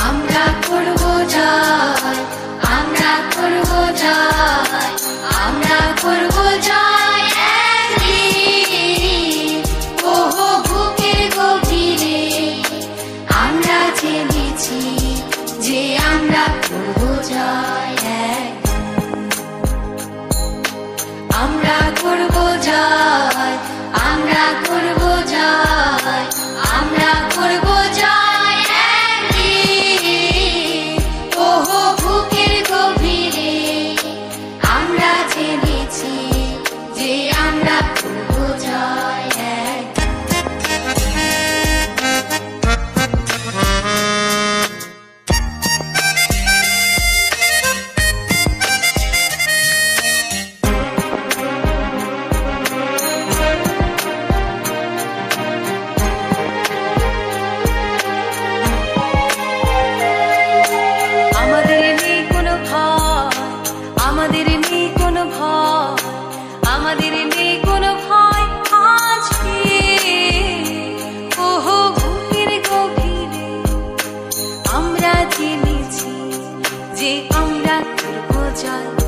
আমরা করব জয়, আমরা করব জয়, আমরা করব জয় একদিন। ওহো বুকের গভীরে আমরা জেনেছি যে আমরা করব জয় একদিন। আমরা করব জয়, আমরা করব জয়, আমরা করব জয় একদিন। ওহো বুকের গভীরে আমরা জেনেছি যে আমরা করব জয় একদিন। আমাদের নেই কোনো ভয়, আমাদের নেই কোনো ভয়, আমাদের নেই কোনো ভয় আজকে। ওহো বুকের গভীরে আমরা জেনেছি যে আমরা করব জয়।